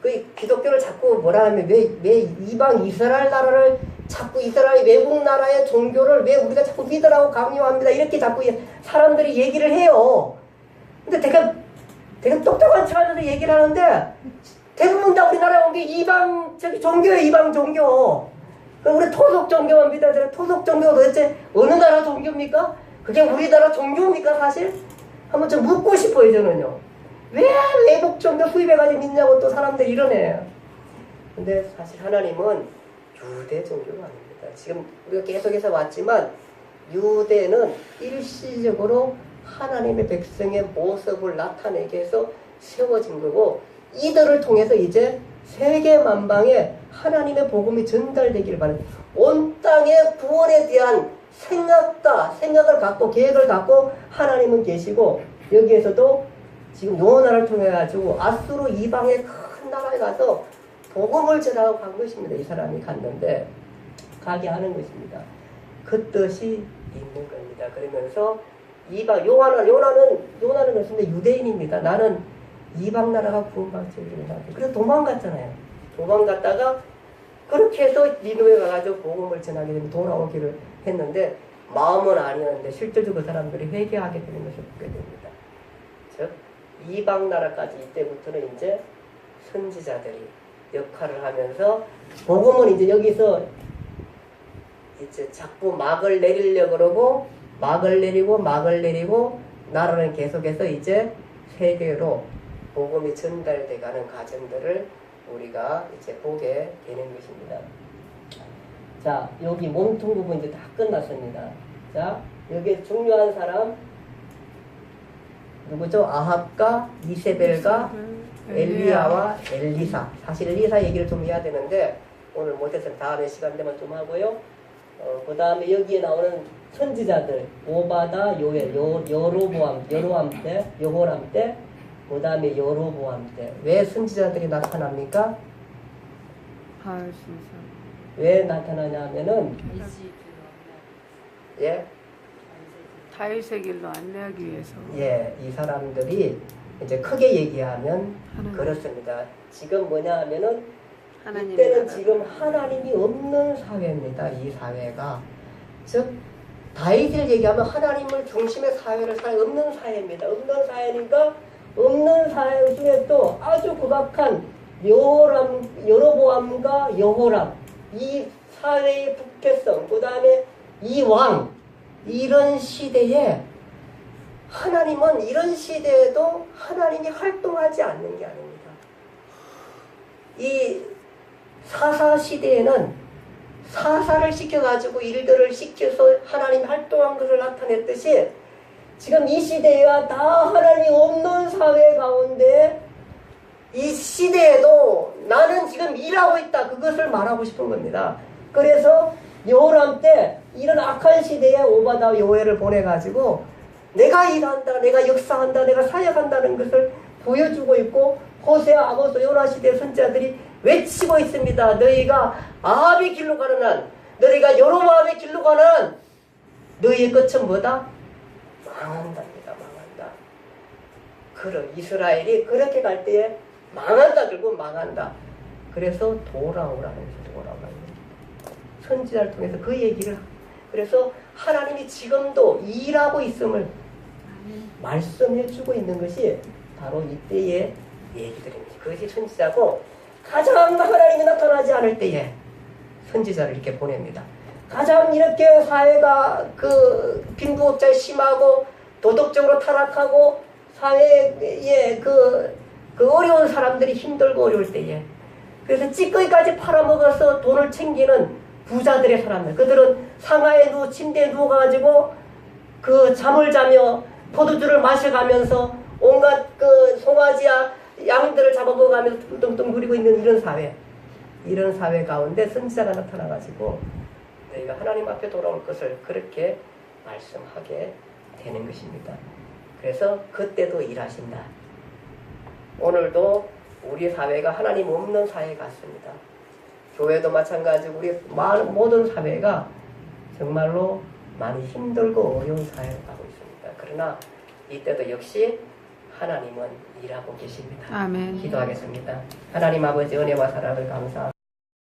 그 기독교를 자꾸 뭐라 하면 왜 이방 이스라엘 나라를 자꾸 이스라엘 외국 나라의 종교를 왜 우리가 자꾸 믿으라고 강요합니다. 이렇게 자꾸 사람들이 얘기를 해요. 근데 되게 똑똑한 척하면서 얘기를 하는데 대부분 다 우리나라에 온 게 이방 종교예요. 이방 종교. 우리 토속 종교만 믿어야 되나? 토속 종교가 도대체 어느 나라 종교입니까? 그게 우리나라 종교입니까 사실? 한번 좀 묻고 싶어요 저는요. 왜 외국 종교 수입해가지고 믿냐고 또 사람들이 이러네요. 근데 사실 하나님은 유대 종교가 아닙니다. 지금 우리가 계속해서 왔지만 유대는 일시적으로 하나님의 백성의 모습을 나타내게 해서 세워진 거고 이들을 통해서 이제 세계 만방에 하나님의 복음이 전달되기를 바랍니다. 온 땅의 구원에 대한 생각을 갖고 계획을 갖고 하나님은 계시고 여기에서도 지금 요나를 통해 가지고 아수르 이방의 큰 나라에 가서 복음을 전하고 간 것입니다. 이 사람이 갔는데 가게 하는 것입니다. 그 뜻이 있는 겁니다. 그러면서 요나는 그렇습니다. 유대인입니다. 나는 이방 나라가 구원받지를 나한테. 그래서 도망갔잖아요. 도망갔다가 그렇게 해서 니누에 가가지고 복음을 전하게 되면 돌아오기를 했는데 마음은 아니었는데 실질적으로 그 사람들이 회개하게 되는 것을 보게 됩니다. 즉 이방 나라까지 이때부터는 이제 선지자들이 역할을 하면서 복음은 이제 여기서 이제 자꾸 막을 내리려고 그러고 막을 내리고 나라는 계속해서 이제 세계로 복음이 전달돼 가는 과정들을 우리가 이제 보게 되는 것입니다. 자, 여기 몸통 부분 이제 다 끝났습니다. 자, 여기 중요한 사람 누구죠? 아합과 이세벨과 엘리야와 엘리사. 사실 엘리사 얘기를 좀 해야 되는데 오늘 못해서 다음에 시간 되면 좀 하고요. 그 다음에 여기에 나오는 선지자들 오바다, 요엘, 여로보암 때, 여호람 때, 그 다음에 여로보암 때. 왜 선지자들이 나타납니까? 왜 나타나냐면은 예, 다윗의 길로 안내하기 위해서. 예, 이 사람들이 이제 크게 얘기하면 그렇습니다. 지금 뭐냐 하면은 이때는 지금 하나님이 없는 사회입니다. 이 사회가. 즉 다윗을 얘기하면 하나님을 중심의 사회를 없는 사회입니다. 없는 사회니까 없는 사회 중에 또 아주 극악한 여로보암과 여호람 이 사회의 부패성 그 다음에 이 왕 이런 시대에 하나님은 이런 시대에도 하나님이 활동하지 않는 게 아닙니다. 이 사사 시대에는 사사를 시켜가지고 일들을 시켜서 하나님이 활동한 것을 나타냈듯이 지금 이 시대가 다 하나님이 없는 사회 가운데 이 시대에도 나는 지금 일하고 있다. 그것을 말하고 싶은 겁니다. 그래서 여호람 때 이런 악한 시대에 오바다 요엘을 보내가지고 내가 일한다, 내가 역사한다, 내가 사역한다는 것을 보여주고 있고 호세아, 아모스, 요나 시대 선지자들이 외치고 있습니다. 너희가 아합의 길로 가는 한, 너희가 여로보암의 길로 가는 한 너희의 끝은 뭐다? 망한답니다. 망한다. 그럼 이스라엘이 그렇게 갈 때에 망한다. 결국 망한다. 그래서 돌아오라는 것이 돌아오라는 겁니다. 선지자를 통해서 그 얘기를 그래서 하나님이 지금도 일하고 있음을 말씀해주고 있는 것이 바로 이때의 얘기들입니다. 그것이 선지자고 가장 하나님이 나타나지 않을 때에 선지자를 이렇게 보냅니다. 가장 이렇게 사회가 그 빈부격차가 심하고 도덕적으로 타락하고 사회에 그 어려운 사람들이 힘들고 어려울 때에 그래서 찌꺼기까지 팔아먹어서 돈을 챙기는 부자들의 사람들 그들은 상하에 침대에 누워가지고 그 잠을 자며 포도주를 마셔가면서 온갖 그 송아지야 양들을 잡아먹어가면서 뚱뚱 누리고 있는 이런 사회 가운데 선지자가 나타나가지고 너희가 하나님 앞에 돌아올 것을 그렇게 말씀하게 되는 것입니다. 그래서 그때도 일하신다. 오늘도 우리 사회가 하나님 없는 사회 같습니다. 교회도 마찬가지고 우리 모든 사회가 정말로 많이 힘들고 어려운 사회를 가고 있습니다. 그러나 이때도 역시 하나님은 일하고 계십니다. 아멘. 기도하겠습니다. 하나님 아버지 은혜와 사랑을 감사합니다.